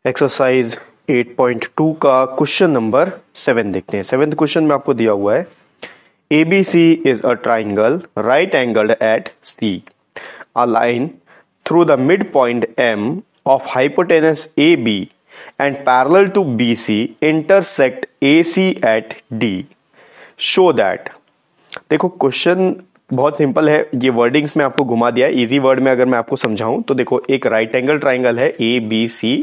Exercise 8.2 का question number 7 देखते हैं। 7th क्वेश्चन में आपको दिया हुआ है ABC is a triangle right angled at C. A line through the midpoint M of hypotenuse AB and parallel to BC intersect AC at D. Show that. देखो question बहुत simple है, ये wordings में आपको घुमा दिया है। इजी वर्ड में अगर मैं आपको समझाऊं तो देखो, एक राइट एंगल ट्राइंगल है ए बी सी,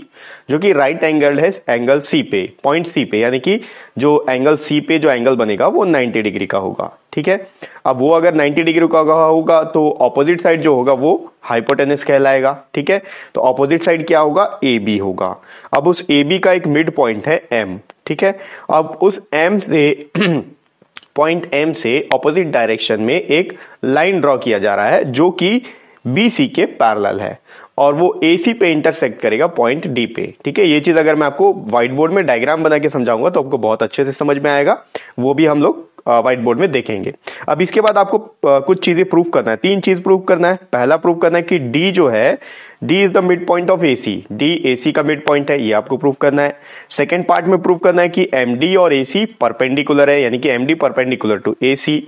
जो कि राइट एंगल है एंगल सी पे, पॉइंट सी पे, यानी कि जो एंगल सी पे जो एंगल बनेगा वो 90 डिग्री का होगा। ठीक है, अब वो अगर 90 डिग्री का होगा तो ऑपोजिट साइड जो होगा वो हाइपोटेनस कहलाएगा। ठीक है, तो ऑपोजिट साइड क्या होगा, ए बी होगा। अब उस ए बी का एक मिड पॉइंट है एम। ठीक है, अब उस एम से पॉइंट एम से ऑपोजिट डायरेक्शन में एक लाइन ड्रॉ किया जा रहा है जो कि BC के पैरेलल है और वो AC पे इंटरसेक्ट करेगा पॉइंट D पे। ठीक है, ये चीज अगर मैं आपको व्हाइट बोर्ड में डायग्राम बना के समझाऊंगा तो आपको बहुत अच्छे से समझ में आएगा, वो भी हम लोग व्हाइट बोर्ड में देखेंगे। अब इसके बाद आपको कुछ चीजें प्रूफ करना है, 3 चीज प्रूफ करना है। पहला प्रूफ करना है कि D जो है, D is the midpoint of AC, D AC का मिड पॉइंट है, ये आपको प्रूफ करना है। सेकेंड पार्ट में प्रूफ करना है कि MD और AC परपेंडिकुलर है, यानी कि MD perpendicular to AC।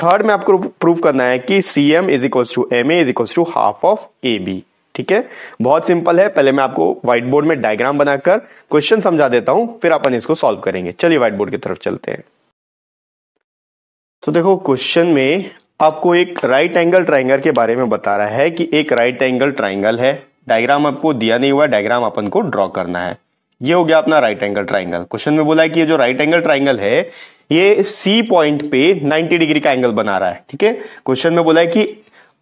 Third में आपको प्रूफ करना है कि CM is equals to MA is equals to half of AB। ठीक है, बहुत सिंपल है। पहले मैं आपको व्हाइट बोर्ड में डायग्राम बनाकर क्वेश्चन समझा देता हूं, फिर अपन इसको सॉल्व करेंगे। चलिए व्हाइट बोर्ड की तरफ चलते हैं। तो देखो, क्वेश्चन में आपको एक राइट एंगल ट्राइंगल के बारे में बता रहा है कि एक राइट एंगल ट्राइंगल है। डायग्राम आपको दिया नहीं हुआ, डायग्राम अपन को ड्रॉ करना है। ये हो गया अपना राइट एंगल ट्राइंगल। क्वेश्चन में बोला है कि ये जो राइट एंगल ट्राइंगल है ये सी पॉइंट पे 90 डिग्री का एंगल बना रहा है। ठीक है, क्वेश्चन में बोला है कि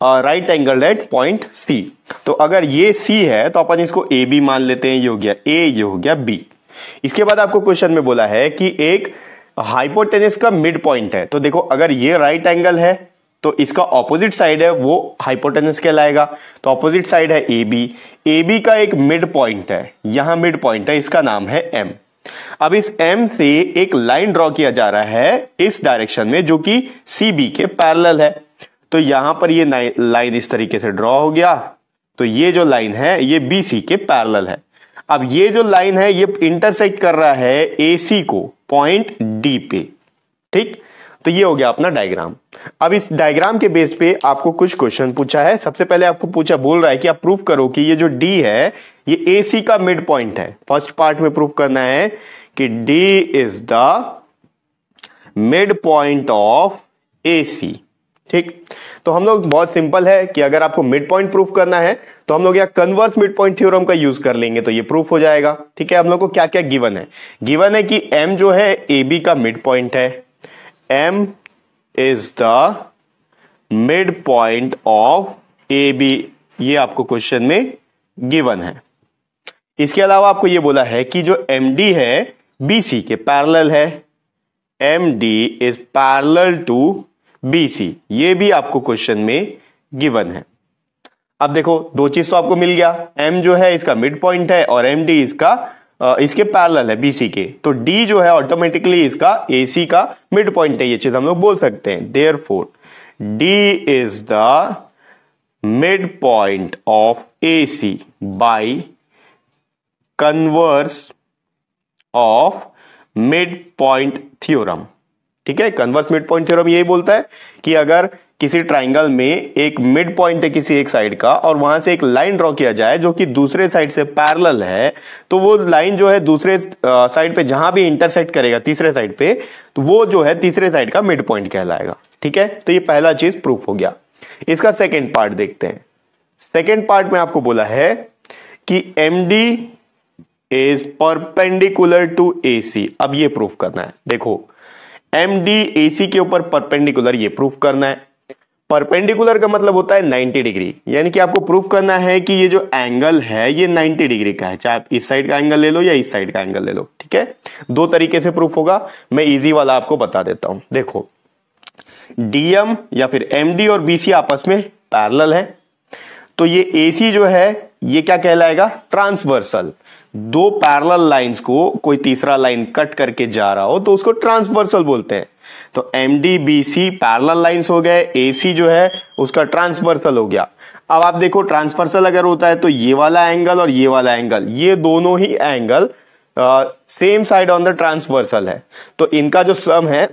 right angle at point C. तो अगर ये सी है तो अपन इसको ए बी मान लेते हैं, ये हो गया ए, ये हो गया बी। इसके बाद आपको क्वेश्चन में बोला है कि एक हाइपोटेनस का मिड पॉइंट है। तो देखो, अगर ये राइट एंगल है तो इसका ऑपोजिट साइड है वो हाइपोटेनस कहलाएगा। तो ऑपोजिट साइड है ए बी, ए बी का एक मिड पॉइंट है, यहां मिड पॉइंट है, इसका नाम है एम। अब इस एम से एक लाइन ड्रॉ किया जा रहा है इस डायरेक्शन में जो कि सी बी के पैरेलल है। तो यहां पर ये लाइन इस तरीके से ड्रॉ हो गया। तो ये जो लाइन है ये बी सी के पैरेलल है। अब ये जो लाइन है ये इंटरसेक्ट कर रहा है ए सी को पॉइंट डी पे। ठीक, तो ये हो गया अपना डायग्राम। अब इस डायग्राम के बेस पे आपको कुछ क्वेश्चन पूछा है। सबसे पहले आपको बोल रहा है कि आप प्रूफ करो कि ये जो डी है ये ए सी का मिड पॉइंट है। फर्स्ट पार्ट में प्रूफ करना है कि D is the midpoint of A C. ठीक, तो हम लोग बहुत सिंपल है कि अगर आपको मिड पॉइंट प्रूफ करना है तो हम लोग या कन्वर्स मिड पॉइंट थ्योरम का यूज कर लेंगे तो ये प्रूफ हो जाएगा। ठीक है, हम लोग को क्या क्या गिवन है, गिवन है कि एम जो है ए बी का मिड पॉइंट है, M is the midpoint of A B, ये आपको क्वेश्चन में गिवन है। इसके अलावा आपको ये बोला है कि जो एम डी है बी सी के पैरेलल है, M D is parallel to BC, ये भी आपको क्वेश्चन में गिवन है। अब देखो, 2 चीज तो आपको मिल गया, M जो है इसका मिड पॉइंट है और MD इसके पैरेलल है BC के। तो D जो है ऑटोमेटिकली इसका AC का मिड पॉइंट है, ये चीज हम लोग बोल सकते हैं। Therefore D is the midpoint of AC by converse of mid point theorem. ठीक है, कन्वर्स मिड पॉइंट थ्योरम यही बोलता है कि अगर किसी ट्राइंगल में एक मिड पॉइंट है किसी एक साइड का और वहां से एक लाइन ड्रॉ किया जाए जो कि दूसरे साइड से पैरेलल है, तो वो लाइन जो है दूसरे साइड पे जहां भी इंटरसेक्ट करेगा तीसरे साइड पे, तो वो जो है तीसरे साइड का मिड पॉइंट कहलाएगा। ठीक है, तो ये पहला चीज प्रूफ हो गया। इसका सेकेंड पार्ट देखते हैं। सेकेंड पार्ट में आपको बोला है कि MD is perpendicular to AC। अब ये प्रूफ करना है। देखो, MD AC के ऊपर परपेंडिकुलर, ये प्रूफ करना है। परपेंडिकुलर का मतलब होता है 90 डिग्री, यानी कि आपको प्रूफ करना है कि ये जो एंगल है ये 90 डिग्री का है, चाहे आप इस साइड का एंगल ले लो या इस साइड का एंगल ले लो। ठीक है, 2 तरीके से प्रूफ होगा, मैं इजी वाला आपको बता देता हूं। देखो, DM या फिर MD और BC आपस में पैरेलल है, तो ये AC जो है ये क्या कहलाएगा, ट्रांसवर्सल। दो पैरेलल लाइंस को कोई तीसरा लाइन कट करके जा रहा हो तो उसको ट्रांसवर्सल बोलते हैं। तो MDBC पैरेलल लाइंस हो गए, AC जो है उसका ट्रांसवर्सल हो गया। अब आप देखो ट्रांसवर्सल अगर होता है तो ये वाला एंगल और ये वाला एंगल, ये दोनों ही angle same side on the transversal है, तो इनका जो सम है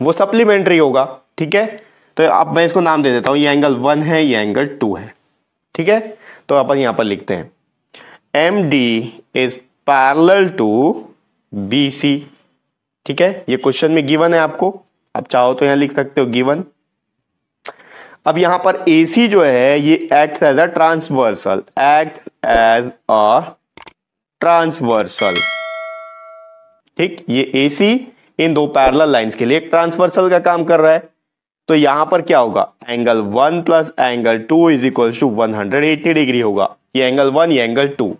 वो सप्लीमेंट्री होगा। ठीक है, तो अब मैं इसको नाम दे देता हूं, ये एंगल 1 है, ये एंगल 2 है। ठीक है, तो अपन यहां पर लिखते हैं MD is parallel to BC। ठीक है, ये क्वेश्चन में गिवन है आपको, आप चाहो तो यहां लिख सकते हो गिवन। अब यहां पर AC जो है ये acts as a transversal, acts as a transversal. ठीक, ये AC इन दो पैरेलल लाइंस के लिए एक ट्रांसवर्सल का काम कर रहा है। तो यहां पर क्या होगा, angle 1 plus angle 2 is equal to 180 degree होगा। ये एंगल 1, ये एंगल 2,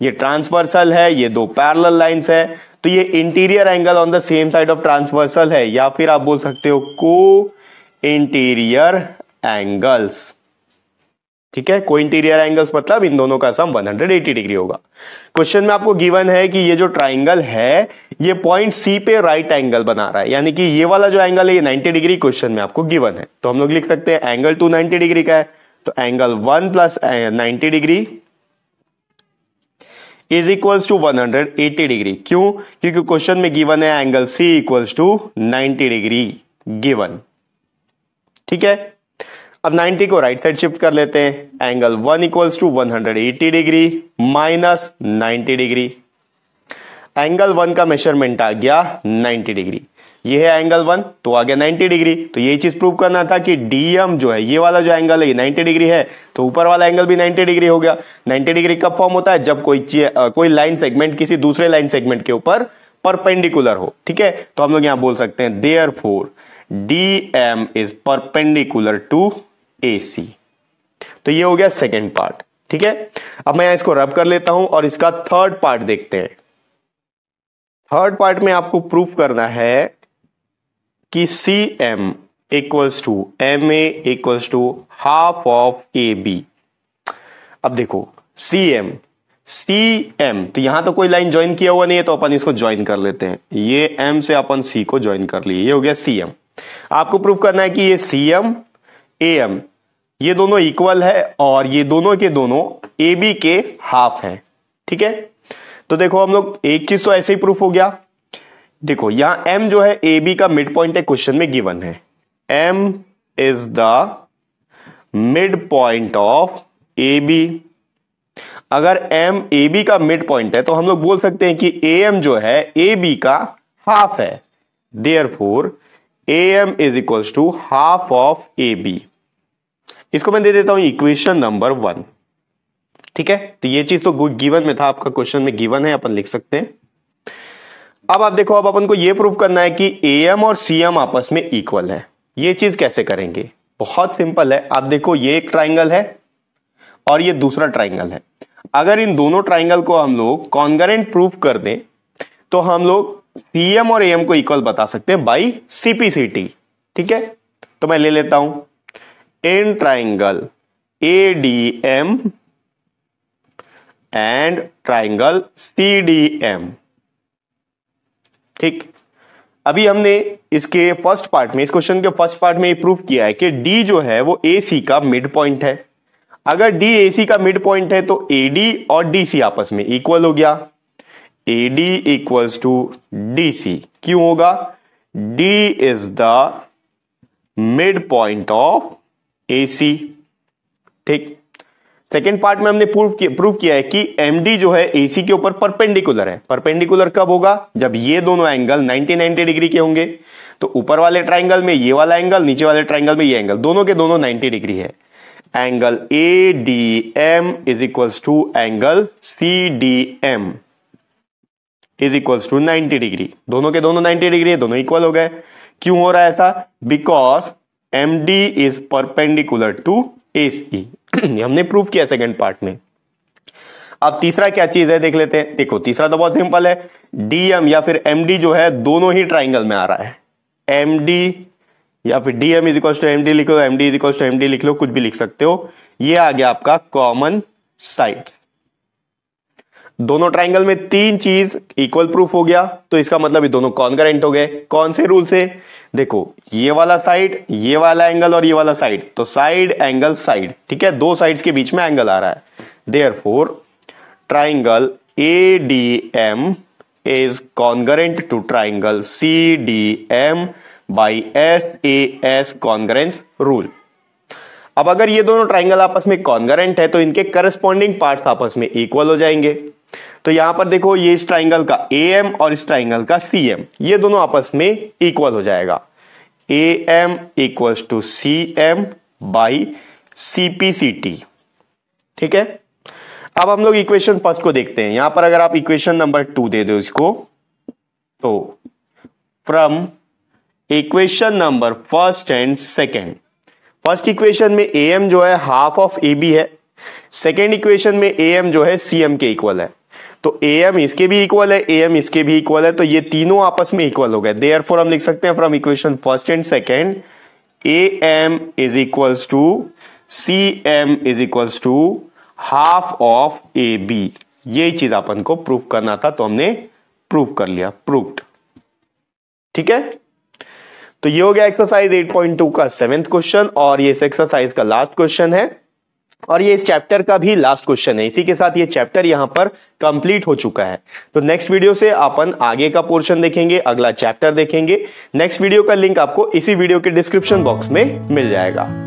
ये ट्रांसवर्सल है, ये दो पैरेलल लाइंस है, तो ये interior angle on the same side of transversal है, या फिर आप बोल सकते हो को इंटीरियर एंगल्स। ठीक है, को इंटीरियर एंगल्स मतलब इन दोनों का सम 180 डिग्री होगा। क्वेश्चन में आपको गिवन है कि ये जो ट्राइंगल है ये पॉइंट C पे राइट एंगल बना रहा है, यानी कि ये वाला जो एंगल है ये 90 डिग्री क्वेश्चन में आपको गिवन है। तो हम लोग लिख सकते हैं एंगल 2 90 डिग्री का है, तो angle 1 plus 90 degree is equals to 180 degree. क्यों? क्योंकि क्वेश्चन में गिवन है angle C equals to 90 degree given. ठीक है, अब 90 को राइट साइड शिफ्ट कर लेते हैं, angle 1 equals to 180 degree minus 90 degree. Angle 1 का मेजरमेंट आ गया 90 डिग्री, ये है एंगल 1 तो आ गया 90 डिग्री। तो ये चीज प्रूव करना था कि DM जो है, ये वाला जो एंगल है ये 90 डिग्री है, तो ऊपर वाला एंगल भी 90 डिग्री हो गया। 90 डिग्री कब फॉर्म होता है, जब कोई लाइन सेगमेंट किसी दूसरे लाइन सेगमेंट के ऊपर परपेंडिकुलर हो। ठीक है, तो हम लोग यहां बोल सकते हैं therefore DM is perpendicular to AC। तो ये हो गया सेकेंड पार्ट। ठीक है, अब मैं इसको रब कर लेता हूं और इसका थर्ड पार्ट देखते हैं। थर्ड पार्ट में आपको प्रूफ करना है कि CM equals to MA equals to half of AB। अब देखो CM तो यहां तो कोई लाइन ज्वाइन किया हुआ नहीं है, तो अपन इसको ज्वाइन कर लेते हैं। ये M से अपन C को ज्वाइन कर लिए, ये हो गया CM। आपको प्रूफ करना है कि ये CM AM ये दोनों इक्वल है और ये दोनों के दोनों AB के हाफ है। ठीक है, तो देखो हम लोग एक चीज तो ऐसे ही प्रूफ हो गया। देखो यहां M जो है AB का मिड पॉइंट है, क्वेश्चन में गिवन है M is the midpoint of AB। अगर M AB का मिड पॉइंट है तो हम लोग बोल सकते हैं कि AM जो है AB का हाफ है, therefore AM is equals to half of AB। इसको मैं दे देता हूं इक्वेशन नंबर 1। ठीक है, तो ये चीज तो गिवन में था, आपका क्वेश्चन में गिवन है, अपन लिख सकते हैं। अब आप देखो, अब अपन को ये प्रूफ करना है कि AM और CM आपस में इक्वल है। ये चीज कैसे करेंगे, बहुत सिंपल है। आप देखो ये एक ट्राइंगल है और ये दूसरा ट्राइंगल है। अगर इन दोनों ट्राइंगल को हम लोग कॉन्ग्रेंट प्रूफ कर दें तो हम लोग CM और AM को इक्वल बता सकते हैं बाई CPCT। ठीक है, तो मैं ले लेता हूं in triangle ADM and triangle CDM। ठीक, अभी हमने इसके फर्स्ट पार्ट में, इस क्वेश्चन के फर्स्ट पार्ट में ये प्रूफ किया है कि D जो है वो AC का मिड पॉइंट है। अगर D AC का मिड पॉइंट है तो AD और DC आपस में इक्वल हो गया, AD इक्वल्स टू DC। क्यों होगा, D is the midpoint of AC। ठीक, सेकेंड पार्ट में हमने प्रूव किया है कि MD जो है AC के ऊपर परपेंडिकुलर है। परपेंडिकुलर कब होगा, जब ये दोनों एंगल 90 डिग्री के होंगे। तो ऊपर वाले ट्राइंगल में ये वाला एंगल, नीचे वाले ट्राइंगल में ये एंगल, दोनों के दोनों 90 डिग्री है। Angle ADM is equals to angle CDM is equals to 90 degree. दोनों के दोनों 90 डिग्री है, दोनों इक्वल हो गए। क्यों हो रहा है ऐसा, because MD is perpendicular to AC। हमने प्रूव किया सेकंड पार्ट में। अब तीसरा क्या चीज है देख लेते हैं। देखो तीसरा तो बहुत सिंपल है, DM या फिर MD जो है दोनों ही ट्राइंगल में आ रहा है। MD या फिर DM is equal to MD लिख लो, MD is equal to MD लिख लो, कुछ भी लिख सकते हो। ये आ गया आपका कॉमन साइड। दोनों ट्राइंगल में तीन चीज इक्वल प्रूफ हो गया, तो इसका मतलब ये दोनों कॉन्करेंट हो गए। कौन से रूल से? देखो, ये वाला साइड, ये वाला एंगल और ये वाला साइड, तो साइड एंगल साइड, ठीक है, दो साइड्स के बीच में एंगल आ रहा है। Therefore triangle ADM is congruent to triangle CDM by SAS congruence rule। अब अगर ये दोनों ट्राइंगल आपस में कॉन्ग्रेंट है तो इनके करस्पॉन्डिंग पार्ट्स आपस में इक्वल हो जाएंगे। तो यहां पर देखो, ये इस ट्राइंगल का AM और इस ट्राइंगल का CM, ये दोनों आपस में इक्वल हो जाएगा। AM equals to CM by CPCT, ठीक है। अब हम लोग इक्वेशन फर्स्ट को देखते हैं। यहां पर अगर आप इक्वेशन नंबर 2 दे दो इसको, तो from equation number first and second, first equation में AM जो है हाफ ऑफ AB है, सेकेंड इक्वेशन में AM जो है CM के इक्वल है, तो AM इसके भी इक्वल है, AM इसके भी इक्वल है, तो ये तीनों आपस में इक्वल हो गए। देयरफॉर हम लिख सकते हैं from equation first and second AM is equals to CM is equals to half of AB। यही चीज अपन को प्रूव करना था, तो हमने प्रूव कर लिया, प्रूव्ड, ठीक है। तो ये हो गया एक्सरसाइज 8.2 का 7th क्वेश्चन, और ये इस एक्सरसाइज का लास्ट क्वेश्चन है, और ये इस चैप्टर का भी लास्ट क्वेश्चन है। इसी के साथ ये चैप्टर यहां पर कंप्लीट हो चुका है। तो नेक्स्ट वीडियो से अपन आगे का पोर्शन देखेंगे, अगला चैप्टर देखेंगे। नेक्स्ट वीडियो का लिंक आपको इसी वीडियो के डिस्क्रिप्शन बॉक्स में मिल जाएगा।